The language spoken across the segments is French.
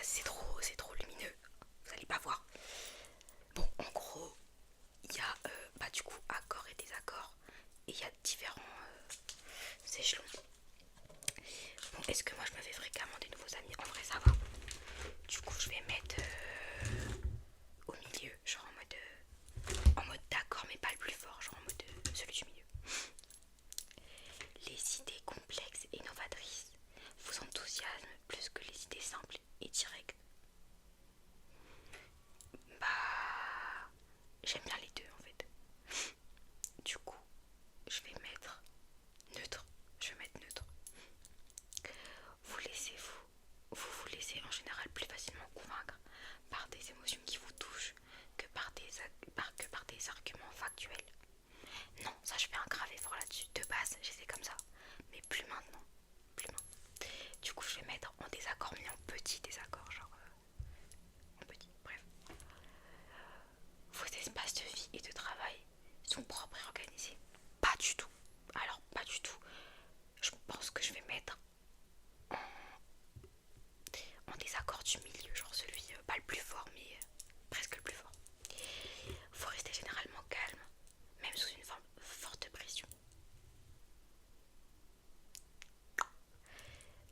c'est trop lumineux. Vous allez pas voir. Bon, en gros, il y a du coup accords et désaccords. Et il y a différents échelons. Bon, est-ce que moi je me fais fréquemment des nouveaux amis? En vrai, ça va. Du coup, je vais mettre au milieu, genre en mode d'accord, mais pas le plus fort, genre en mode celui du milieu. Les idées complexes et novatrices vous enthousiasment plus que les idées simples et directes. Bah, j'aime bien les deux en fait. Du coup, je vais mettre neutre. Je vais mettre neutre. Vous laissez en général plus facilement convaincre par des émotions qui vous touchent que par des arguments factuels. Non, ça je fais un grave effort là-dessus. De base, j'étais comme ça, mais plus maintenant. Plus maintenant. Du coup, je vais mettre en désaccord, mais en petit désaccord, genre en petit. Bref. Vos espaces de vie et de travail sont propres et organisés? Pas du tout. Alors, pas du tout. Je pense que je vais mettre en désaccord du milieu, genre celui pas le plus fort, mais presque le plus fort. Vous restez généralement calme, même sous une forme forte pression.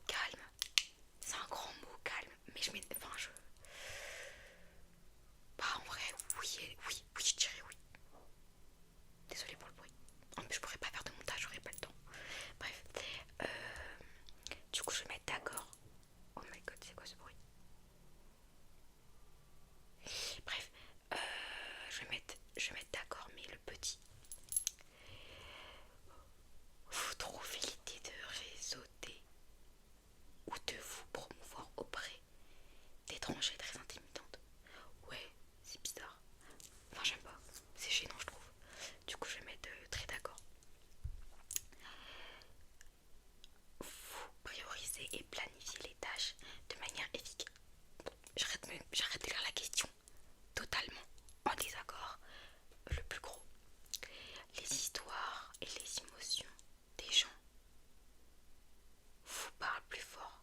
Calme, c'est un grand mot, calme, mais je mets. Enfin, je. Bah, en vrai, oui, je dirais oui. Désolée pour le bruit. En plus, je pourrais pas faire de montage, j'aurais pas le temps. Bref. Du coup, je vais mettre d'accord. Oh my god, c'est quoi ce bruit? Bref, je vais mettre d'accord, mais le petit. Vous trouvez l'idée de réseauter ou de vous promouvoir auprès d'étrangers très intimidante? Ouais, c'est bizarre. Enfin, j'aime pas. C'est gênant, je trouve. Du coup, je vais mettre très d'accord. Vous priorisez et planifiez les tâches de manière efficace. J'arrête de lire la question. Totalement en désaccord. Le plus gros. Les histoires et les émotions des gens vous parlent plus fort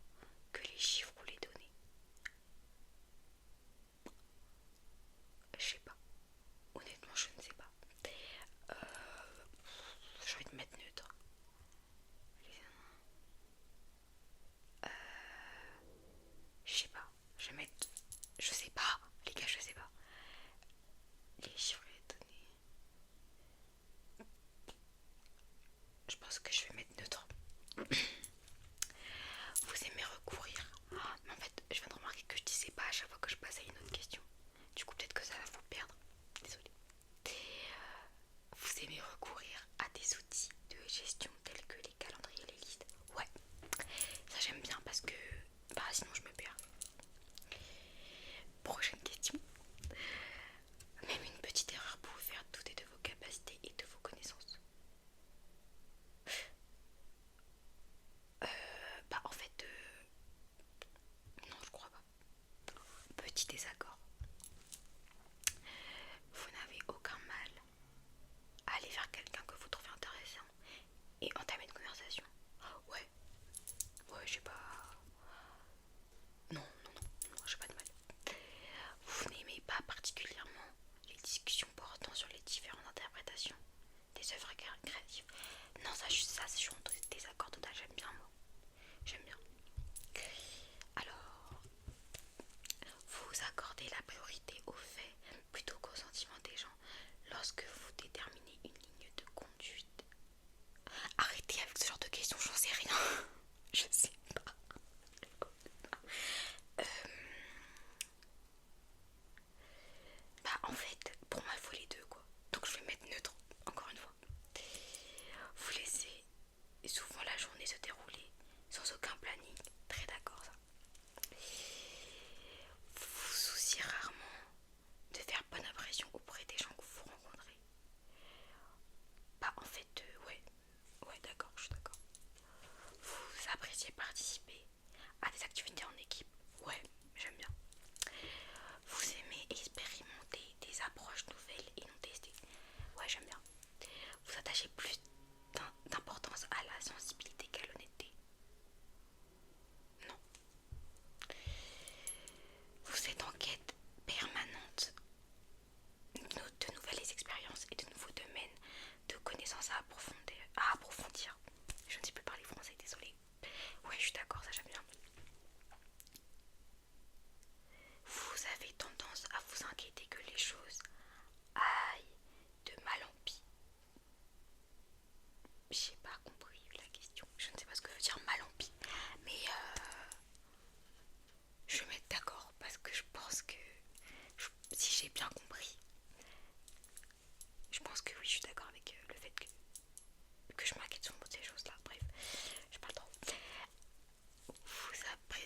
que les chiffres ou les données. Je sais pas. Honnêtement, je ne sais pas. J'ai envie de mettre neutre. Je sais pas. Je vais mettre. Je sais pas. Les gars, je sais pas. Les chiffres et les données. Je pense que je vais mettre neutre. Vous aimez recourir. Ah, mais en fait, je viens de remarquer que je disais pas à chaque fois que je passe à une autre question. Du coup, peut-être que ça va vous perdre. Désolée. Vous aimez recourir à des outils de gestion tels que les calendriers et les listes? Ouais, ça j'aime bien parce que sinon je me perds. Prochaine question. Même une petite erreur peut vous faire douter de vos capacités et de vos connaissances. En fait, non, je crois pas. Petit désaccord.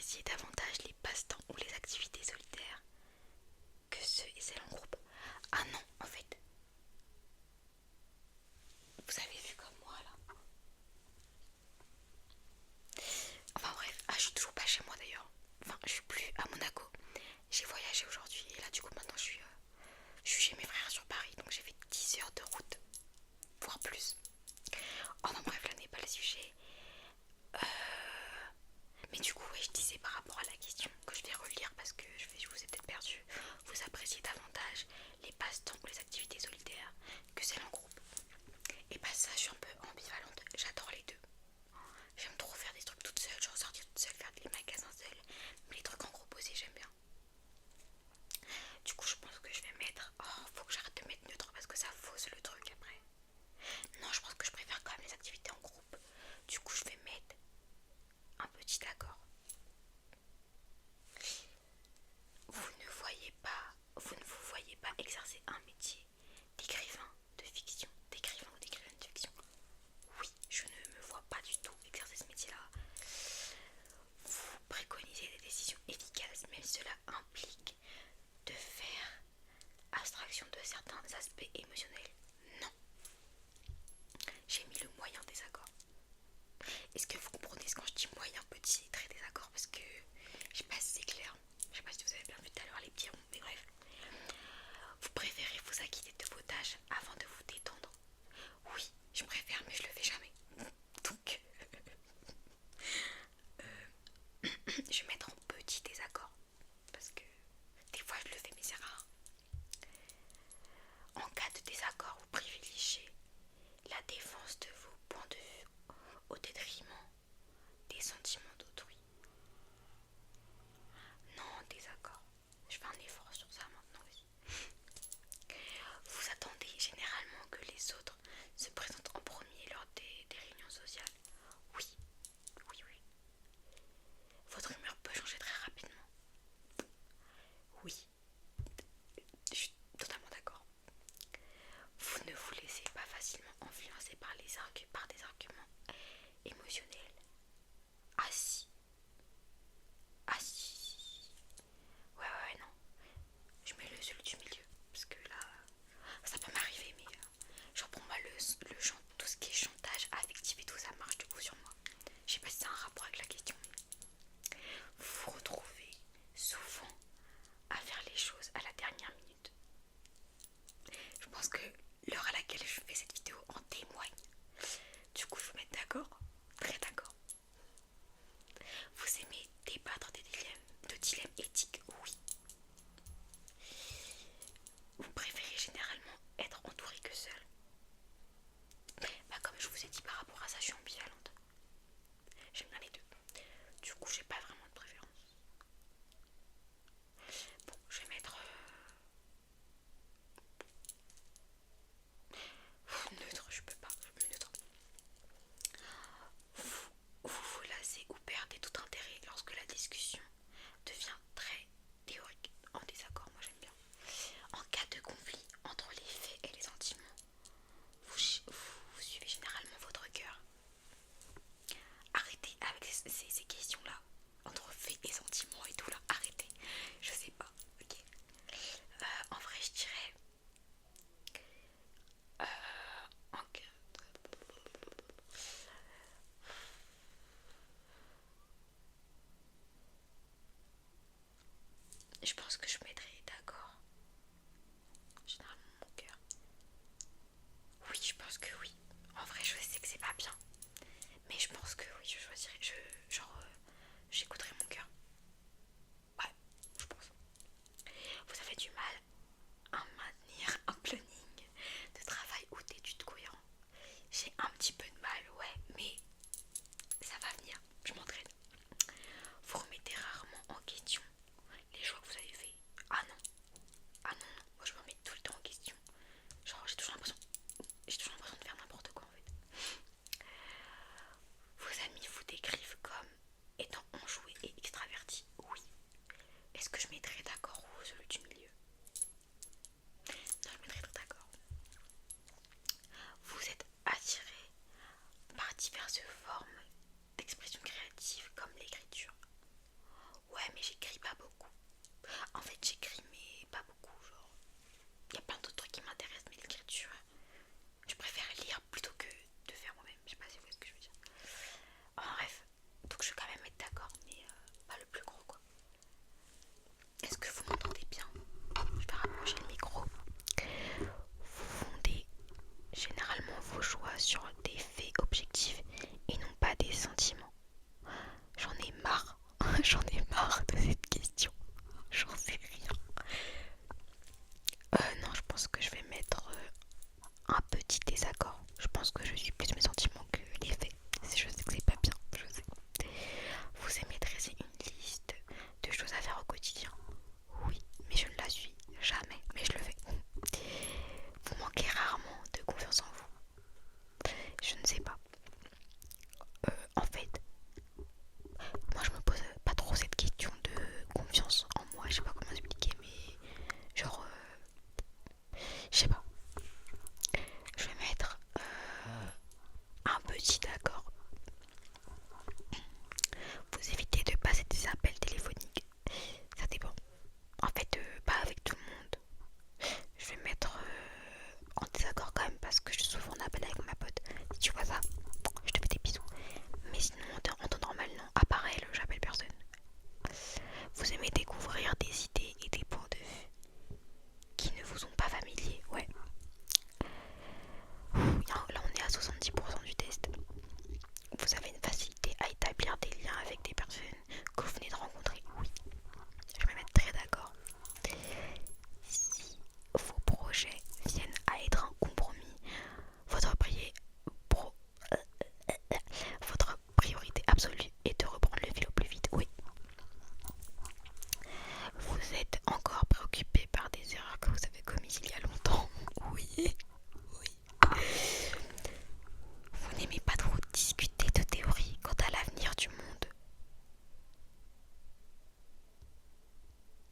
appréciez davantage les passe-temps ou les activités solitaires que ceux et celles en groupe? Ah non, en fait, vous avez vu comme moi là. Enfin bref, je suis toujours pas chez moi d'ailleurs. Enfin, je suis plus à Monaco. J'ai voyagé aujourd'hui et là du coup maintenant je suis chez mes frères sur Paris. Donc j'ai fait 10 heures de route, voire plus. Enfin bref, là n'est pas le sujet. Mais du coup, ouais, je disais par rapport à la question que je vais relire parce que je vous ai peut-être perdu. Vous appréciez davantage les passe-temps ou les activités solitaires que celles en groupe? Et bah ça, je suis un peu ambivalente. J'adore les deux. J'aime trop faire des trucs toute seule, genre sortir toute seule, faire des magasins seule. Mais les trucs en groupe aussi, j'aime bien. Du coup, je pense que je vais mettre... Oh, faut que j'arrête de mettre neutre parce que ça fausse le truc après. Non, je pense que je préfère quand même les activités en groupe. Du coup, je vais mettre un petit accord. Vous ne vous voyez pas exercer un métier d'écrivain de fiction, d'écrivain ou d'écrivaine de fiction? Oui, je ne me vois pas du tout exercer ce métier-là. Vous préconisez des décisions efficaces, même si cela implique de faire abstraction de certains aspects émotionnels? Non. J'ai mis le moyen désaccord. Est-ce que vous comprenez ce quand je dis moyen, petit et très désaccord? Parce que je sais pas si c'est clair. Je sais pas si vous avez bien vu tout à l'heure les petits ronds, mais bref. Vous préférez vous acquitter de vos tâches avant de vous détendre? Oui, je préfère, mais je le fais jamais. Donc, je vais mettre en petit désaccord. Parce que des fois je le fais, mais c'est rare. En cas de désaccord, vous privilégiez la défense de vos points de vue au détriment des sentiments d'autrui? Non, désaccord. Je fais un effort sur ça maintenant aussi. Vous attendez généralement que les autres se présentent en premier lors des réunions sociales? Oui, oui, oui. Votre humeur peut changer très rapidement? Oui, je suis totalement d'accord. Vous ne vous laissez pas facilement influencer par des arguments émotionnels? Ah si, ah si. Ouais, ouais, ouais, non. Je mets celui du milieu. Parce que là, ça peut m'arriver, mais genre pour moi, tout ce qui est chantage affectif et tout, ça marche du coup sur moi. Je sais pas si c'est un rapport avec la question, mais vous vous retrouvez souvent à faire les choses à la dernière minute. Je pense que l'heure à laquelle je fais cette vidéo en témoigne. Du coup, je vous mets d'accord? Très d'accord. Vous aimez débattre de dilemmes éthiques? Oui. Vous préférez généralement être entouré que seul? Bah, comme je vous ai dit par rapport à ça, je suis ambivalente. J'aime bien les deux. Du coup, j'ai pas vraiment de préférence. Bon, je vais mettre neutre, je peux pas. Je mets neutre. Vous vous lassez ou perdez tout intérêt lorsque la discussion devient très théorique? En désaccord, moi j'aime bien. En cas de conflit entre les faits et les sentiments, vous suivez généralement votre cœur? Arrêtez avec ces questions-là. Entre faits et sentiments et tout là, arrêtez. Je sais pas, ok. En vrai, je dirais... en cas de- J'en ai marre de cette question. J'en sais rien. Non, je pense que je vais mettre un petit désaccord. Je pense que je suis plus mes sentiments que les faits. Je sais que c'est pas bien, je sais. Vous aimez dresser une liste de choses à faire au quotidien? Oui, mais je ne la suis jamais, mais je le fais. Vous manquez rarement de confiance en vous? Je ne sais pas. En fait, moi je me pose pas trop cette question de confiance en moi. Je sais pas comment expliquer, mais genre, je sais pas. Je vais mettre un petit d'accord. Vous évitez de passer des appels téléphoniques. Ça dépend. En fait, pas avec tout le monde. Je vais mettre en désaccord quand même parce que je suis souvent en appel avec ma pote. Si tu vois ça, je te fais des bisous. Mais sinon, en temps normal, non. À part elle, j'appelle personne. Vous aimez découvrir des idées et des points de vue qui ne vous sont pas familiers? Ouais. Là, on est à 70% du test. Vous avez une facilité à établir des liens avec des personnes que vous venez de rencontrer? Oui. Je vais me mettre très d'accord. Si vos projets viennent à être un compromis, votre, pro- votre priorité absolue est de reprendre le fil au plus vite? Oui. Vous êtes encore préoccupé par des erreurs que vous avez commises il y a longtemps? Oui. Oui. Vous n'aimez pas trop discuter de théories quant à l'avenir du monde?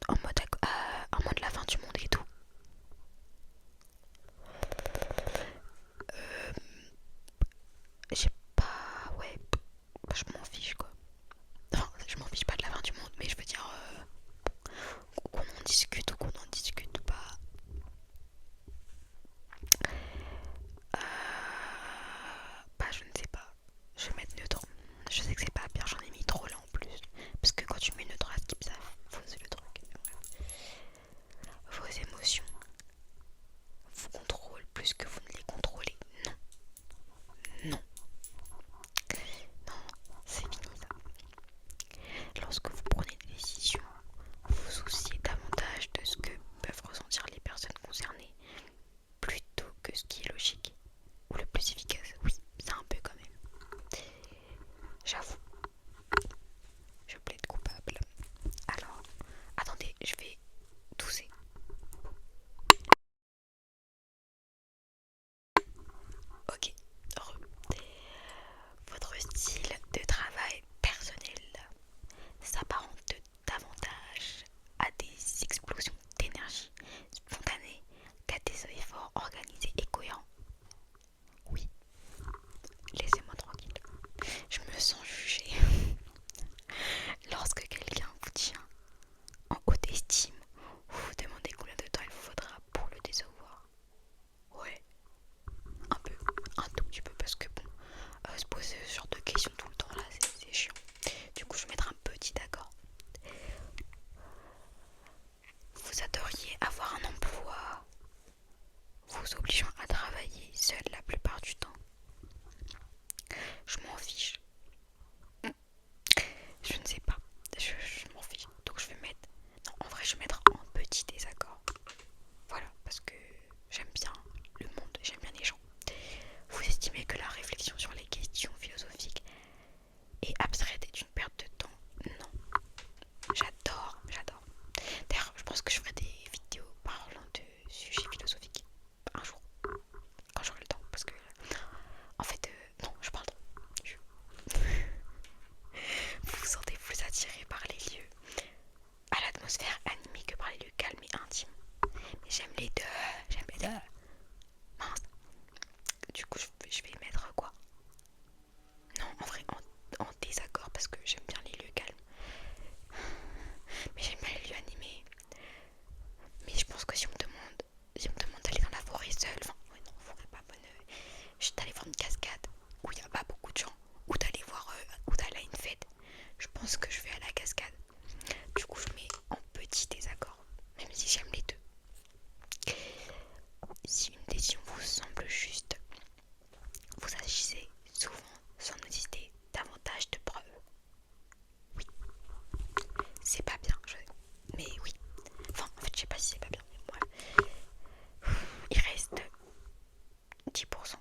En mode la fin du monde et tout? J'ai pas... Ouais, je m'en fiche quoi. Enfin, je m'en fiche pas de la fin du monde, mais je veux dire qu'on en discute ou qu'on en discute pas. Bah je ne sais pas. Je vais mettre neutre. Je sais que c'est pas bien, j'en ai mis trop là en plus. Parce que quand tu mets neutre à skip, ça fausse le truc. Vos émotions vous contrôlent plus que vous ne les contrôlez? Non. Non. Non, c'est fini ça. Lorsque vous prenez des décisions, vous vous souciez davantage de c'est pas bien. Mais oui. Enfin, en fait, je sais pas si c'est pas bien. Mais bref. Il reste 10%.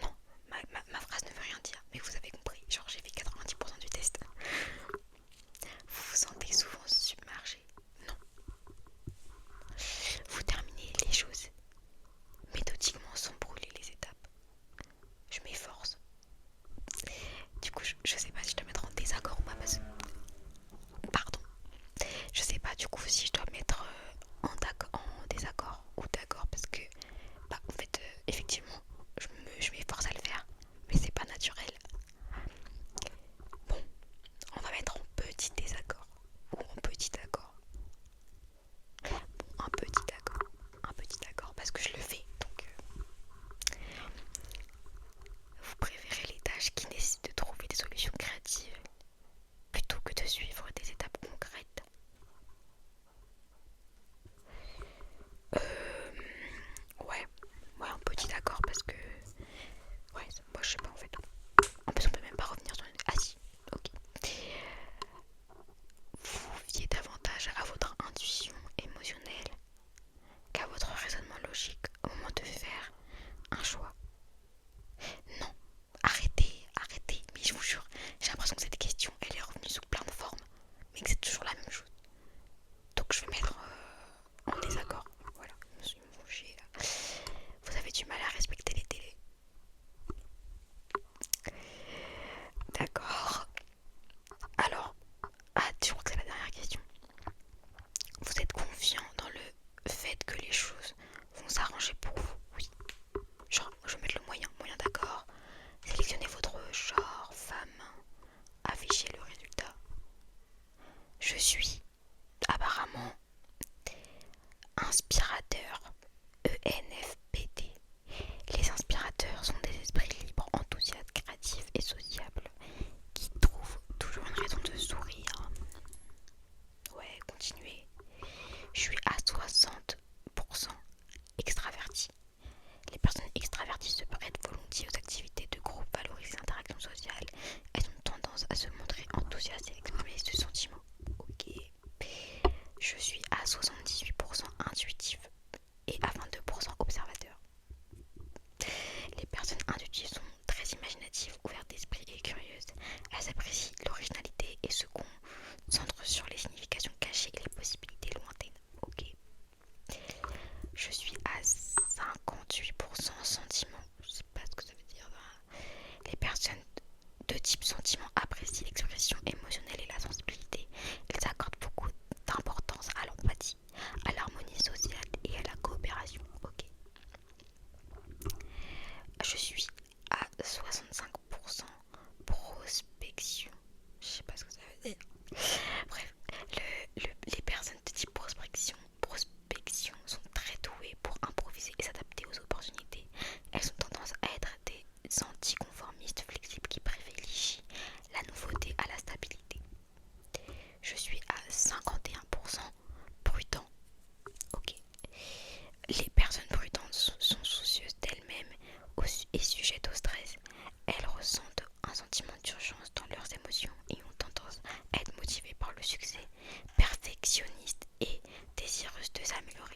Non, ma phrase ne veut rien dire. Mais vous avez compris. Genre, j'ai fait 90% du test. Vous vous sentez souvent submergé? Non. Vous terminez les choses méthodiquement sans brûler les étapes. Je m'efforce. Du coup, je sais pas si je dois mettre en désaccord ou pas parce que... Pardon. Je sais pas du coup si je dois mettre en désaccord ou d'accord parce que... Bah en fait, effectivement, je m'efforce à le faire. Mais c'est pas naturel. Bon, on va mettre en petit désaccord. Ou en petit accord. Bon, un petit accord. Un petit accord parce que je le fais. Donc... Vous préférez les tâches qui nécessitent de trouver des solutions créatives plutôt que de suivre des étapes concrètes. Ouais, un petit d'accord parce que... Ouais, moi je sais pas en fait. En plus on peut même pas revenir sur une... Ah si, ok. Vous vous fiez davantage à votre intuition émotionnelle qu'à votre raisonnement logique au moment de faire un choix. Non, arrêtez, mais je vous jure, j'ai l'impression que cette question, elle est revenue sous plein de formes, mais que c'est toujours la même chose. Donc je vais mettre en désaccord. Voilà, ils me font chier là. Vous avez du mal à respecter les délais. D'accord. Alors, je crois que c'est la dernière question. Vous êtes confiant dans le fait que les choses vont s'arranger pour vous? Oui. Genre, je vais mettre le moyen d'accord. Sélectionnez votre genre, femme, affichez le résultat. Je suis apparemment inspirateur, ENFPT. Les inspirateurs sont des esprits libres, enthousiastes, créatifs et sociables qui trouvent toujours une raison de sourire. Ouais, continuez. Je suis à 60% extraverti. Les personnes extraverties se prêtent volontiers aux activités de groupe, valorisent l'interaction sociale. Elles ont tendance à se montrer enthousiastes et exprimer ce sentiment. Ok. Je suis à 78% intuitif et à 22% observateur. Les personnes intuitives sont très imaginatives, ouvertes d'esprit et curieuses. Elles apprécient l'originalité et se concentrent sur les significations cachées et les possibilités lointaines. Ok. Je suis à 58% sentiment. Je sais pas ce que ça veut dire. Les personnes de type sentiment apprécient l'expression émotionnelle et la sensibilité. Elles accordent beaucoup d'importance à l'empathie, à l'harmonie sociale et à la coopération. Ok. Je suis à 65% prospection. Je sais pas ce que ça veut dire. Bref, les personnes de type prospection sont très douées pour improviser et s'adapter aux opportunités. Elles ont tendance à être des anticonformistes flexibles qui privilégient la nouveauté à la stabilité. Je suis à 51% prudent. Ok. Les personnes prudentes sont soucieuses d'elles-mêmes et sujettes au stress. Elles ressentent un sentiment d'urgence dans leurs émotions et ont tendance à être motivées par le succès, perfectionnistes et désireuses de s'améliorer.